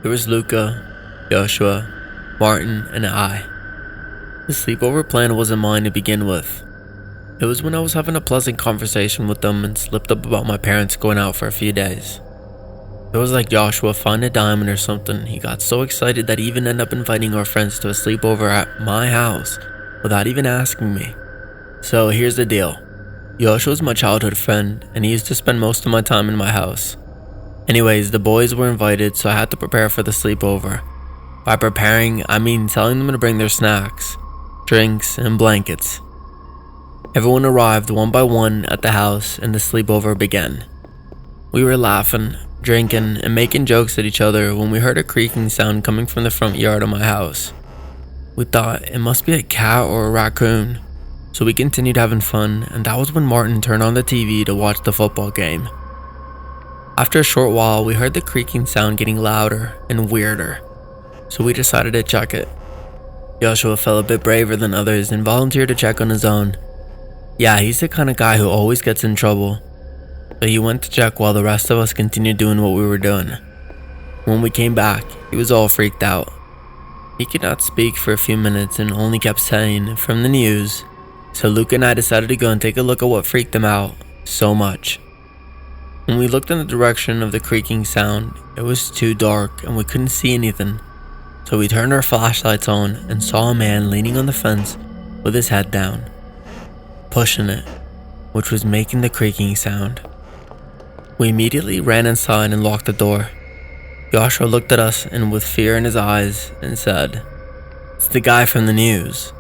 There was Luca, Joshua, Martin, and I. The sleepover plan wasn't mine to begin with. It was when I was having a pleasant conversation with them and slipped up about my parents going out for a few days. It was like Joshua found a diamond or something. He got so excited that he even ended up inviting our friends to a sleepover at my house without even asking me. So here's the deal. Joshua's my childhood friend, and he used to spend most of my time in my house. Anyways, the boys were invited, so I had to prepare for the sleepover. By preparing, I mean telling them to bring their snacks, drinks, and blankets. Everyone arrived one by one at the house, and the sleepover began. We were laughing, drinking, and making jokes at each other when we heard a creaking sound coming from the front yard of my house. We thought it must be a cat or a raccoon, so we continued having fun, and that was when Martin turned on the TV to watch the football game. After a short while, we heard the creaking sound getting louder and weirder, so we decided to check it. Joshua felt a bit braver than others and volunteered to check on his own. Yeah, he's the kind of guy who always gets in trouble, but he went to check while the rest of us continued doing what we were doing. When we came back, he was all freaked out. He could not speak for a few minutes and only kept saying, "From the news." So Luke and I decided to go and take a look at what freaked him out so much. When we looked in the direction of the creaking sound, it was too dark and we couldn't see anything. So we turned our flashlights on and saw a man leaning on the fence with his head down, pushing it, which was making the creaking sound. We immediately ran inside and locked the door. Joshua looked at us and with fear in his eyes and said, "It's the guy from the news."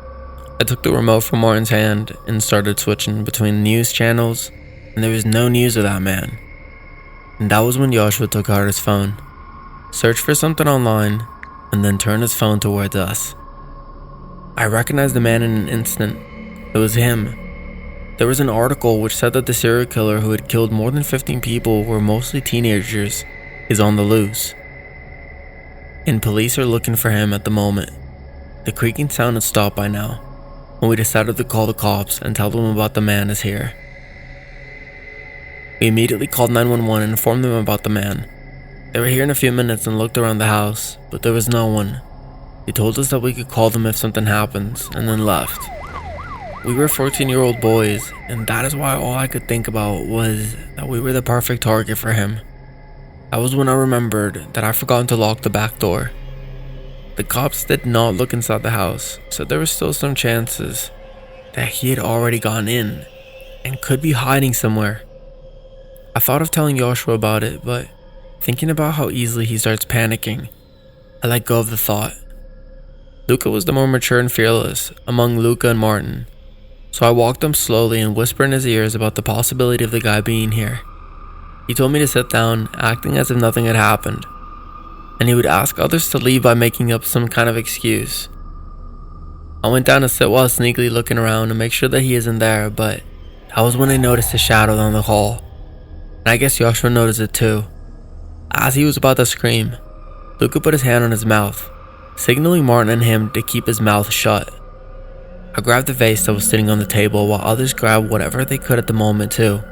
I took the remote from Martin's hand and started switching between news channels, and there was no news of that man. And that was when Joshua took out his phone, searched for something online, and then turned his phone towards us. I recognized the man in an instant. It was him. There was an article which said that the serial killer who had killed more than 15 people were mostly teenagers is on the loose, and police are looking for him at the moment. The creaking sound had stopped by now, and we decided to call the cops and tell them about the man is here. We immediately called 911 and informed them about the man. They were here in a few minutes and looked around the house, but there was no one. They told us that we could call them if something happens, and then left. We were 14-year-old boys, and that is why all I could think about was that we were the perfect target for him. That was when I remembered that I forgot to lock the back door. The cops did not look inside the house, so there were still some chances that he had already gone in and could be hiding somewhere. I thought of telling Joshua about it, but thinking about how easily he starts panicking, I let go of the thought. Luca was the more mature and fearless among Luca and Martin, so I walked him slowly and whispered in his ears about the possibility of the guy being here. He told me to sit down, acting as if nothing had happened, and he would ask others to leave by making up some kind of excuse. I went down to sit while sneakily looking around to make sure that he isn't there, but that was when I noticed a shadow down the hall, and I guess Joshua noticed it too. As he was about to scream, Luca put his hand on his mouth, signaling Martin and him to keep his mouth shut. I grabbed the vase that was sitting on the table while others grabbed whatever they could at the moment too,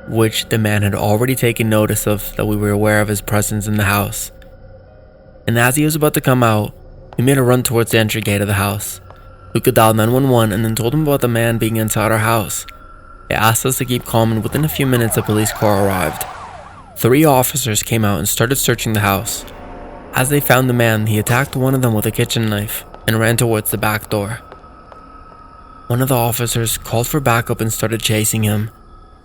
which the man had already taken notice of that we were aware of his presence in the house. And as he was about to come out, we made a run towards the entry gate of the house. Luca dialed 911 and then told him about the man being inside our house. They asked us to keep calm, and within a few minutes a police car arrived. 3 officers came out and started searching the house. As they found the man, he attacked one of them with a kitchen knife and ran towards the back door. One of the officers called for backup and started chasing him,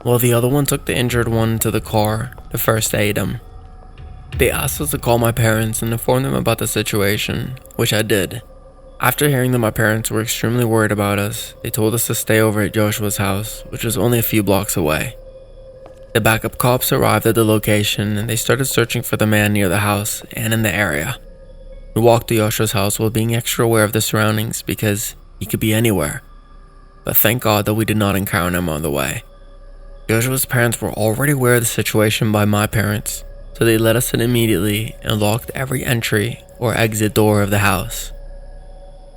while the other one took the injured one to the car to first aid him. They asked us to call my parents and inform them about the situation, which I did. After hearing that my parents were extremely worried about us, they told us to stay over at Joshua's house, which was only a few blocks away. The backup cops arrived at the location and they started searching for the man near the house and in the area. We walked to Joshua's house while being extra aware of the surroundings because he could be anywhere, but thank God that we did not encounter him on the way. Joshua's parents were already aware of the situation by my parents, so they let us in immediately and locked every entry or exit door of the house.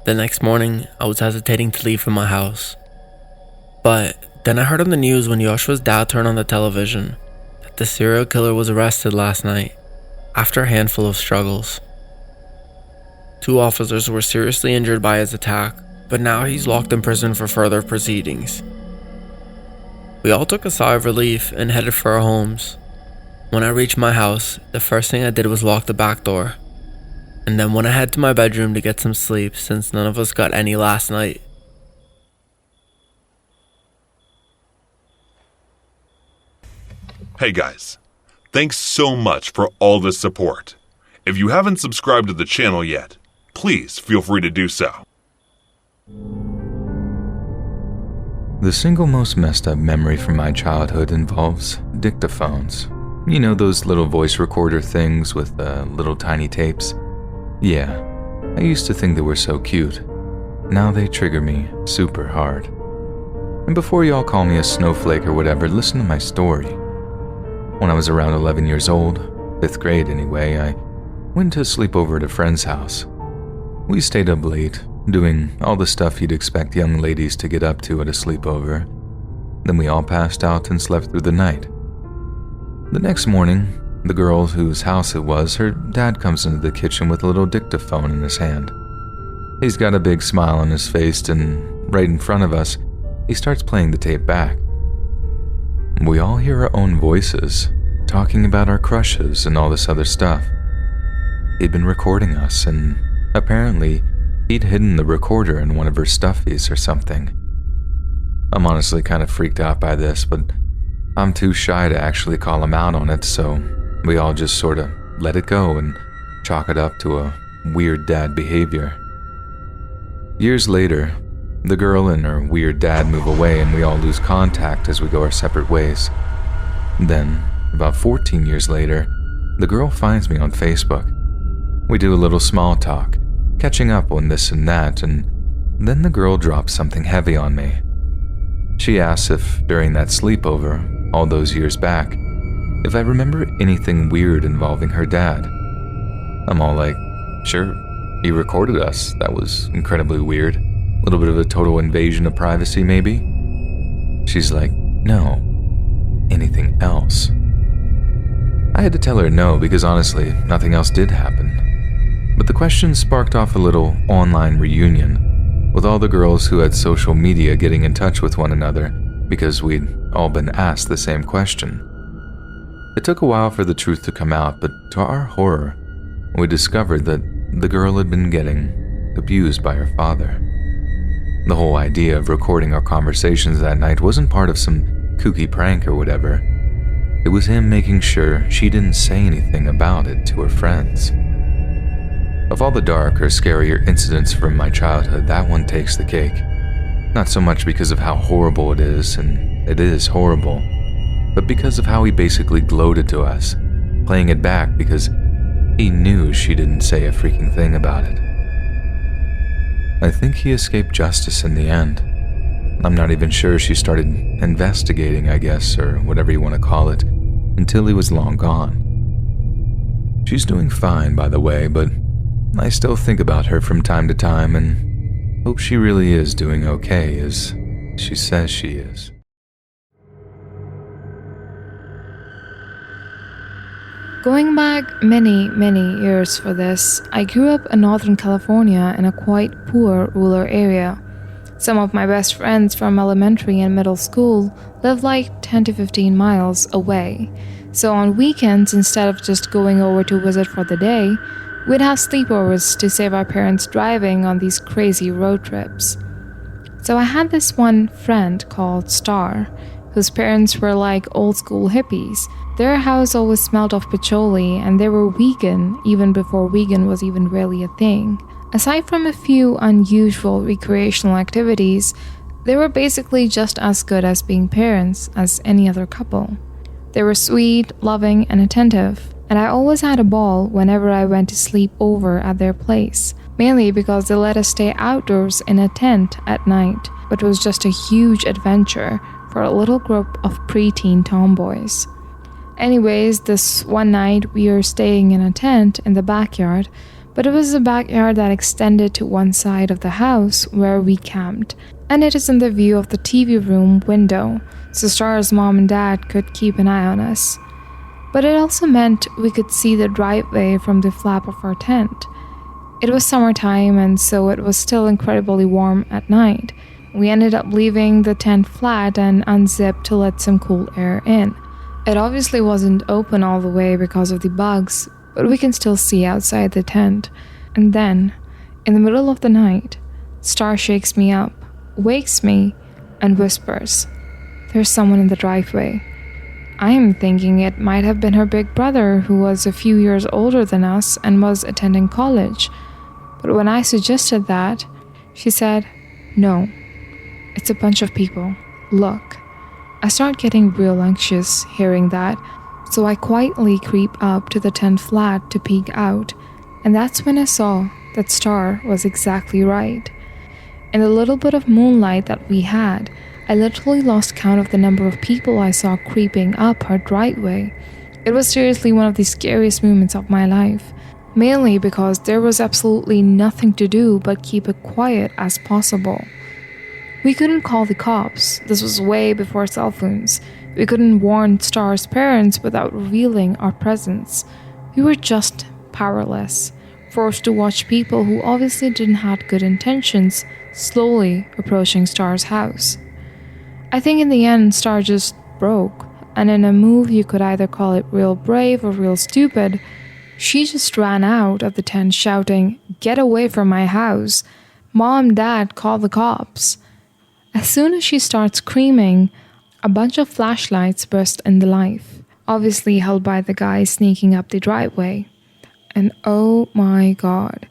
The next morning, I was hesitating to leave from my house, but then I heard on the news when Joshua's dad turned on the television that the serial killer was arrested last night. After a handful of struggles, 2 officers were seriously injured by his attack, but now he's locked in prison for further proceedings. We all took a sigh of relief and headed for our homes. When I reached my house, the first thing I did was lock the back door, and then went ahead to my bedroom to get some sleep since none of us got any last night. Hey guys, thanks so much for all the support. If you haven't subscribed to the channel yet, please feel free to do so. The single most messed up memory from my childhood involves dictaphones. You know those little voice recorder things with little tiny tapes? Yeah, I used to think they were so cute. Now they trigger me super hard. And before y'all call me a snowflake or whatever, listen to my story. When I was around 11 years old, 5th grade anyway, I went to sleep over at a friend's house. We stayed up late, doing all the stuff you'd expect young ladies to get up to at a sleepover. Then we all passed out and slept through the night. The next morning, the girl whose house it was, her dad comes into the kitchen with a little dictaphone in his hand. He's got a big smile on his face, and right in front of us, he starts playing the tape back. We all hear our own voices, talking about our crushes and all this other stuff. He'd been recording us, and apparently, he'd hidden the recorder in one of her stuffies or something. I'm honestly kind of freaked out by this, but I'm too shy to actually call him out on it, so we all just sort of let it go and chalk it up to a weird dad behavior. Years later, the girl and her weird dad move away and we all lose contact as we go our separate ways. Then, about 14 years later, the girl finds me on Facebook. We do a little small talk, catching up on this and that, and then the girl drops something heavy on me. She asks if, during that sleepover, all those years back, if I remember anything weird involving her dad. I'm all like, sure, he recorded us, that was incredibly weird. A little bit of a total invasion of privacy, maybe? She's like, no, anything else? I had to tell her no because honestly, nothing else did happen. But the question sparked off a little online reunion, with all the girls who had social media getting in touch with one another because we'd all been asked the same question. It took a while for the truth to come out, but to our horror, we discovered that the girl had been getting abused by her father. The whole idea of recording our conversations that night wasn't part of some kooky prank or whatever. It was him making sure she didn't say anything about it to her friends. Of all the dark or scarier incidents from my childhood, that one takes the cake. Not so much because of how horrible it is, and it is horrible, but because of how he basically gloated to us, playing it back because he knew she didn't say a freaking thing about it. I think he escaped justice in the end. I'm not even sure she started investigating, I guess, or whatever you want to call it, until he was long gone. She's doing fine, by the way, but I still think about her from time to time and hope she really is doing okay as she says she is. Going back many years for this, I grew up in Northern California in a quite poor rural area. Some of my best friends from elementary and middle school lived like 10 to 15 miles away. So on weekends, instead of just going over to visit for the day, we'd have sleepovers to save our parents driving on these crazy road trips. So I had this one friend called Star, whose parents were like old school hippies. Their house always smelled of patchouli, and they were vegan even before vegan was even really a thing. Aside from a few unusual recreational activities, they were basically just as good as being parents as any other couple. They were sweet, loving, and attentive, and I always had a ball whenever I went to sleep over at their place, mainly because they let us stay outdoors in a tent at night, which was just a huge adventure for a little group of preteen tomboys. Anyways, this one night we were staying in a tent in the backyard, but it was a backyard that extended to one side of the house where we camped, and it is in the view of the TV room window, so Star's mom and dad could keep an eye on us. but it also meant we could see the driveway from the flap of our tent. It was summertime, and so it was still incredibly warm at night. We ended up leaving the tent flat and unzipped to let some cool air in. It obviously wasn't open all the way because of the bugs, but we can still see outside the tent. And then, in the middle of the night, Star shakes me up, wakes me, and whispers, "There's someone in the driveway." I am thinking it might have been her big brother, who was a few years older than us and was attending college. But when I suggested that, she said, "No, it's a bunch of people. Look." I start getting real anxious hearing that, so I quietly creep up to the tent flat to peek out, and that's when I saw that Star was exactly right. In the little bit of moonlight that we had, I literally lost count of the number of people I saw creeping up her driveway. It was seriously one of the scariest moments of my life, mainly because there was absolutely nothing to do but keep it quiet as possible. We couldn't call the cops. This was way before cell phones. We couldn't warn Star's parents without revealing our presence. We were just powerless, forced to watch people who obviously didn't have good intentions slowly approaching Star's house. I think in the end, Star just broke, and in a move you could either call it real brave or real stupid, she just ran out of the tent shouting, "Get away from my house! Mom, Dad, call the cops!" As soon as she starts screaming, a bunch of flashlights burst into life, obviously held by the guy sneaking up the driveway. And oh my god,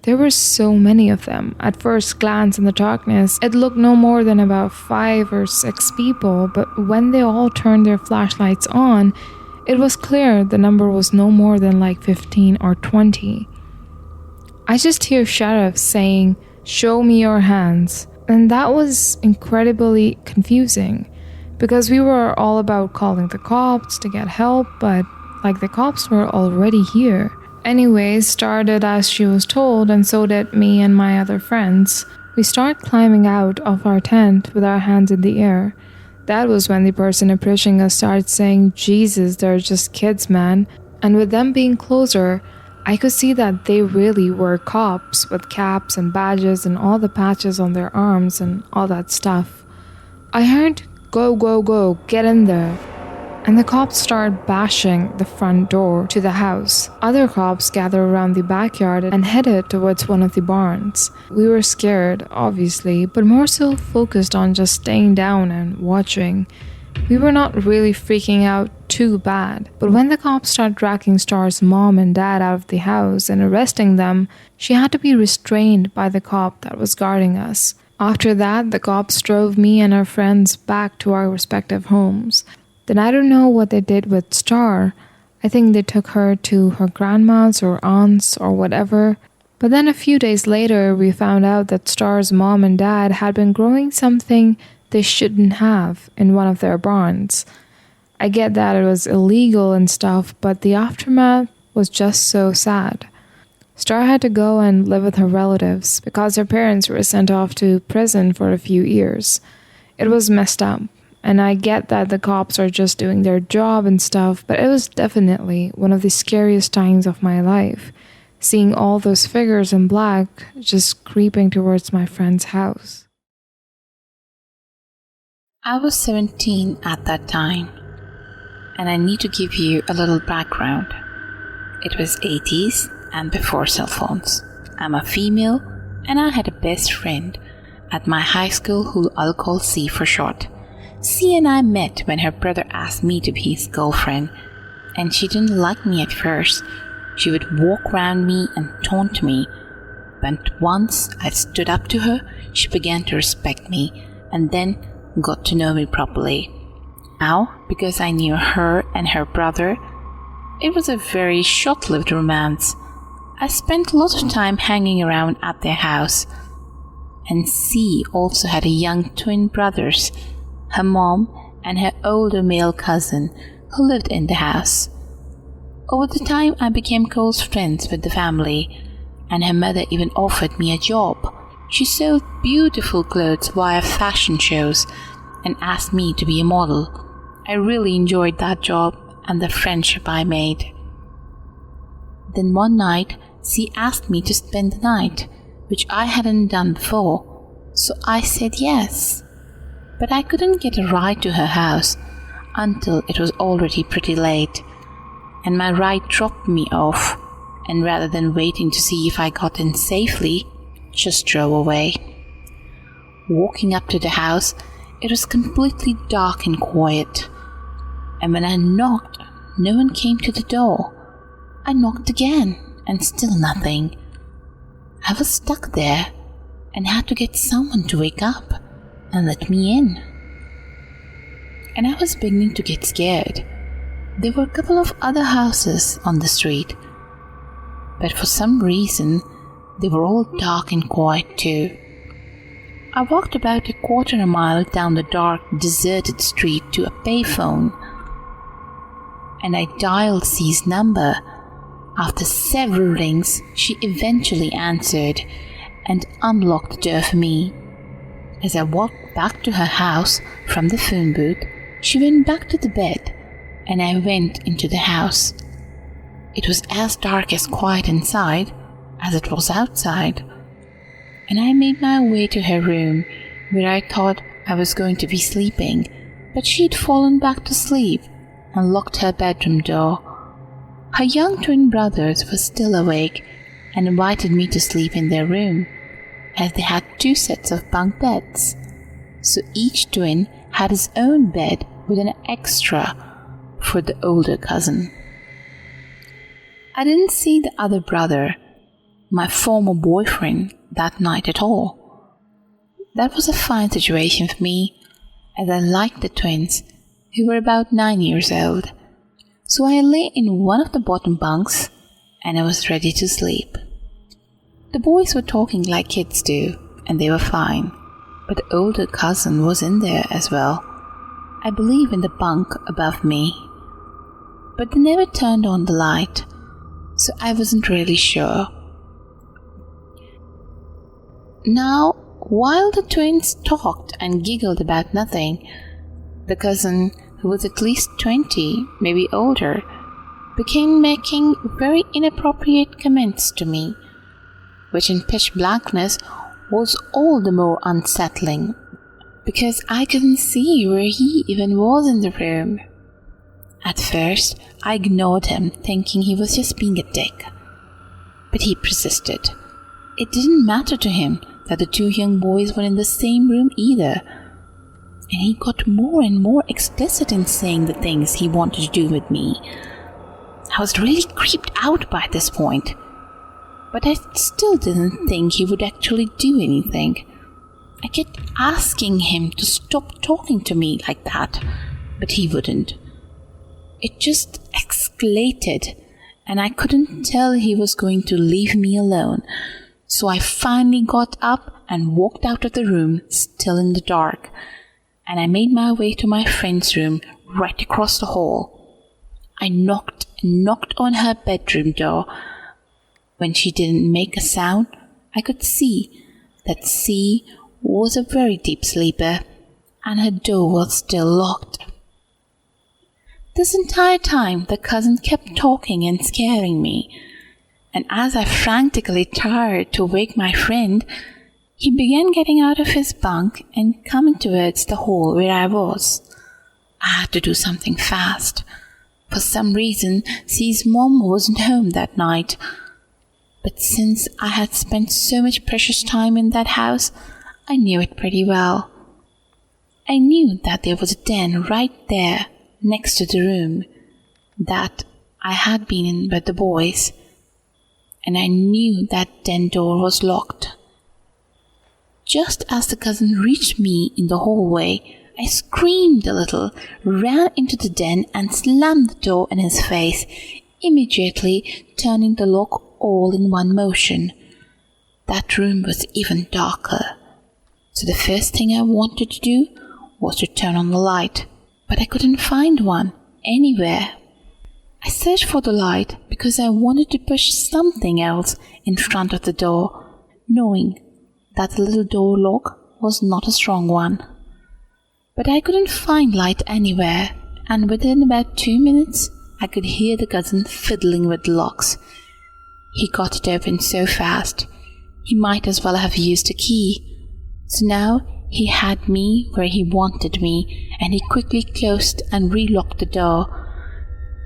there were so many of them. At first glance in the darkness, it looked no more than about 5 or 6 people, but when they all turned their flashlights on, it was clear the number was no more than like 15 or 20. I just hear sheriffs saying, "Show me your hands." And that was incredibly confusing, because we were all about calling the cops to get help, but like the cops were already here. Anyways, Star did as she was told, and so did me and my other friends. We start climbing out of our tent with our hands in the air. That was when the person approaching us started saying, "Jesus, they're just kids, man." And with them being closer, I could see that they really were cops with caps and badges and all the patches on their arms and all that stuff. I heard, "Go, go, go, get in there." And the cops started bashing the front door to the house. Other cops gathered around the backyard and headed towards one of the barns. We were scared, obviously, but more so focused on just staying down and watching. We were not really freaking out too bad, but when the cops started dragging Star's mom and dad out of the house and arresting them, she had to be restrained by the cop that was guarding us. After that, the cops drove me and our friends back to our respective homes. Then I don't know what they did with Star. I think they took her to her grandma's or aunt's or whatever. But then a few days later, we found out that Star's mom and dad had been growing something they shouldn't have in one of their barns. I get that it was illegal and stuff, but the aftermath was just so sad. Star had to go and live with her relatives because her parents were sent off to prison for a few years. It was messed up. And I get that the cops are just doing their job and stuff, but it was definitely one of the scariest times of my life, seeing all those figures in black just creeping towards my friend's house. I was 17 at that time, and I need to give you a little background. It was 80s and before cell phones. I'm a female, and I had a best friend at my high school who I'll call C for short. C and I met when her brother asked me to be his girlfriend, and she didn't like me at first. She would walk around me and taunt me, but once I stood up to her, she began to respect me and then got to know me properly. How? Because I knew her and her brother. It was a very short-lived romance. I spent a lot of time hanging around at their house, and C also had a young twin brothers, her mom and her older male cousin who lived in the house. Over the time I became close friends with the family, and her mother even offered me a job. She sold beautiful clothes via fashion shows and asked me to be a model. I really enjoyed that job, and the friendship I made. Then one night, she asked me to spend the night, which I hadn't done before, so I said yes. But I couldn't get a ride to her house until it was already pretty late, and my ride dropped me off, and rather than waiting to see if I got in safely, just drove away. Walking up to the house, it was completely dark and quiet, and when I knocked, no one came to the door. I knocked again, and still nothing. I was stuck there and had to get someone to wake up and let me in. And I was beginning to get scared. There were a couple of other houses on the street, but for some reason, they were all dark and quiet too. I walked about a quarter of a mile down the dark, deserted street to a payphone, and I dialed C's number. After several rings, she eventually answered and unlocked the door for me. As I walked back to her house from the phone booth, she went back to the bed, and I went into the house. It was as dark and quiet inside as it was outside, and I made my way to her room, where I thought I was going to be sleeping, but she'd fallen back to sleep and locked her bedroom door. Her young twin brothers were still awake and invited me to sleep in their room, as they had 2 sets of bunk beds. So each twin had his own bed with an extra for the older cousin. I didn't see the other brother, my former boyfriend, that night at all. That was a fine situation for me, as I liked the twins, who were about 9 years old. So I lay in one of the bottom bunks, and I was ready to sleep. The boys were talking like kids do, and they were fine, but the older cousin was in there as well, I believe in the bunk above me. But they never turned on the light, so I wasn't really sure. Now, while the twins talked and giggled about nothing, the cousin, who was at least 20, maybe older, began making very inappropriate comments to me, which in pitch blackness was all the more unsettling, because I couldn't see where he even was in the room. At first, I ignored him, thinking he was just being a dick. But he persisted. It didn't matter to him that the 2 young boys were in the same room either, and he got more and more explicit in saying the things he wanted to do with me. I was really creeped out by this point, but I still didn't think he would actually do anything. I kept asking him to stop talking to me like that, but he wouldn't. It just escalated, and I couldn't tell he was going to leave me alone, so I finally got up and walked out of the room, still in the dark, and I made my way to my friend's room right across the hall. I knocked and knocked on her bedroom door. When she didn't make a sound, I could see that C was a very deep sleeper, and her door was still locked. This entire time, the cousin kept talking and scaring me, and as I frantically tried to wake my friend, he began getting out of his bunk and coming towards the hall where I was. I had to do something fast. For some reason, C's mom wasn't home that night, but since I had spent so much precious time in that house, I knew it pretty well. I knew that there was a den right there next to the room that I had been in with the boys, and I knew that den door was locked. Just as the cousin reached me in the hallway, I screamed a little, ran into the den and slammed the door in his face, immediately turning the lock all in one motion. That room was even darker, so the first thing I wanted to do was to turn on the light, but I couldn't find one anywhere. I searched for the light because I wanted to push something else in front of the door, knowing that the little door lock was not a strong one. But I couldn't find light anywhere, and within about 2 minutes, I could hear the cousin fiddling with the locks. He got it open so fast, he might as well have used a key. So now he had me where he wanted me, and he quickly closed and relocked the door.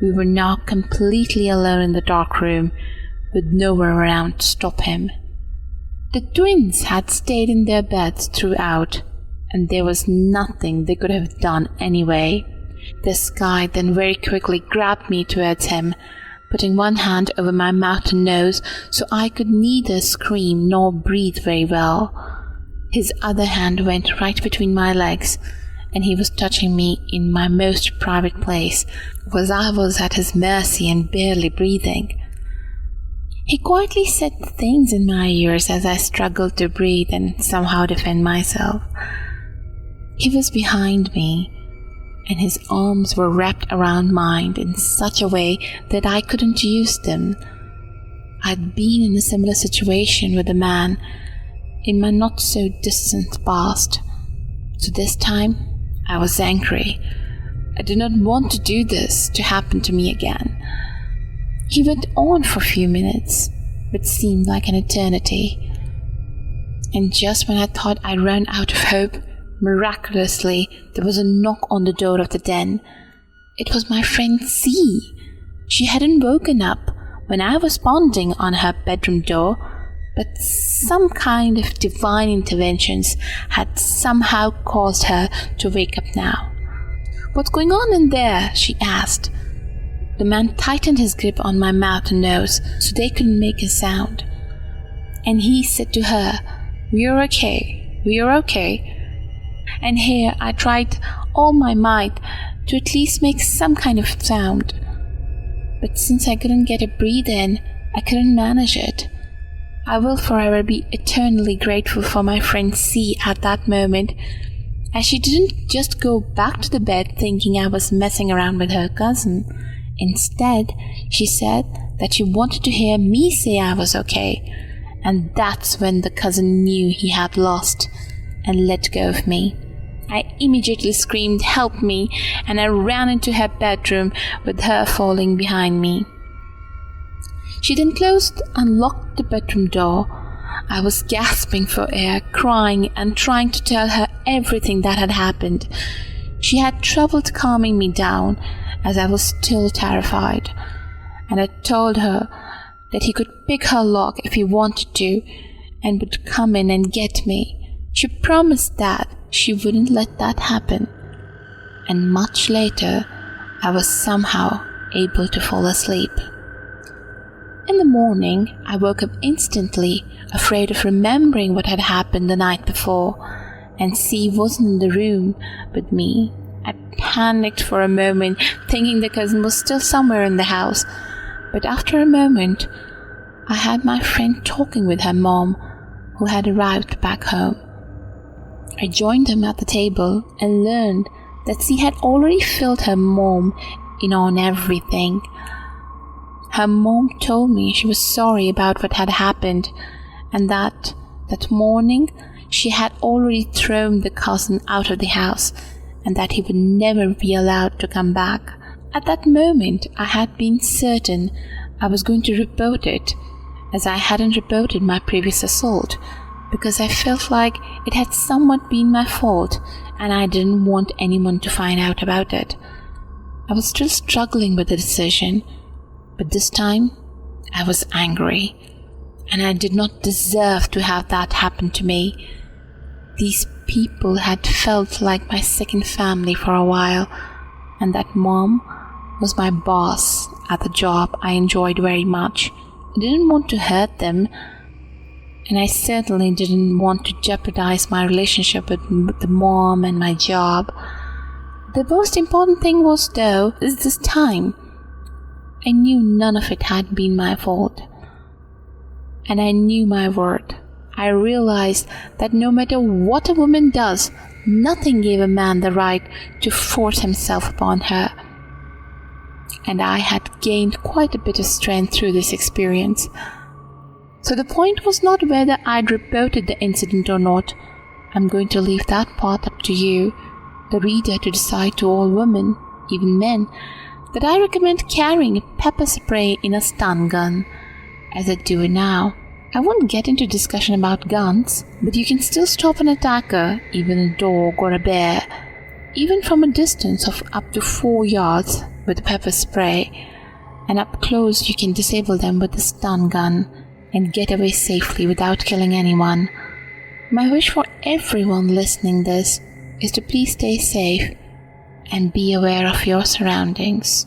We were now completely alone in the dark room, with nowhere around to stop him. The twins had stayed in their beds throughout, and there was nothing they could have done anyway. This guy then very quickly grabbed me towards him, putting one hand over my mouth and nose so I could neither scream nor breathe very well. His other hand went right between my legs, and he was touching me in my most private place, as I was at his mercy and barely breathing. He quietly said things in my ears as I struggled to breathe and somehow defend myself. He was behind me, and his arms were wrapped around mine in such a way that I couldn't use them. I'd been in a similar situation with a man in my not-so-distant past, so this time I was angry. I did not want to do this to happen to me again. He went on for a few minutes, which seemed like an eternity. And just when I thought I'd run out of hope, miraculously, there was a knock on the door of the den. It was my friend C. She hadn't woken up when I was pounding on her bedroom door, but some kind of divine interventions had somehow caused her to wake up now. "What's going on in there?" she asked. The man tightened his grip on my mouth and nose so they couldn't make a sound. And he said to her, "We're okay, we're okay." And here I tried all my might to at least make some kind of sound. But since I couldn't get a breath in, I couldn't manage it. I will forever be eternally grateful for my friend C at that moment, as she didn't just go back to the bed thinking I was messing around with her cousin. Instead, she said that she wanted to hear me say I was okay, and that's when the cousin knew he had lost and let go of me. I immediately screamed, "Help me!" and I ran into her bedroom with her falling behind me. She then closed and locked the bedroom door. I was gasping for air, crying and trying to tell her everything that had happened. She had trouble calming me down, as I was still terrified, and I told her that he could pick her lock if he wanted to and would come in and get me. She promised that she wouldn't let that happen, and much later I was somehow able to fall asleep. In the morning, I woke up instantly, afraid of remembering what had happened the night before, and C wasn't in the room with me. I panicked for a moment, thinking the cousin was still somewhere in the house, but after a moment, I had my friend talking with her mom, who had arrived back home. I joined them at the table and learned that C had already filled her mom in on everything. Her mom told me she was sorry about what had happened, and that morning she had already thrown the cousin out of the house, and that he would never be allowed to come back. At that moment, I had been certain I was going to report it, as I hadn't reported my previous assault, because I felt like it had somewhat been my fault, and I didn't want anyone to find out about it. I was still struggling with the decision, but this time I was angry, and I did not deserve to have that happen to me. These people had felt like my second family for a while, and that mom was my boss at the job I enjoyed very much. I didn't want to hurt them, and I certainly didn't want to jeopardize my relationship with the mom and my job. The most important thing was, though, is this time. I knew none of it had been my fault, and I knew my worth. I realized that no matter what a woman does, nothing gave a man the right to force himself upon her. And I had gained quite a bit of strength through this experience. So the point was not whether I'd reported the incident or not. I'm going to leave that part up to you, the reader, to decide. To all women, even men, that I recommend carrying a pepper spray in a stun gun, as I do now. I won't get into discussion about guns, but you can still stop an attacker, even a dog or a bear, even from a distance of up to 4 yards with a pepper spray, and up close you can disable them with a stun gun and get away safely without killing anyone. My wish for everyone listening this is to please stay safe and be aware of your surroundings.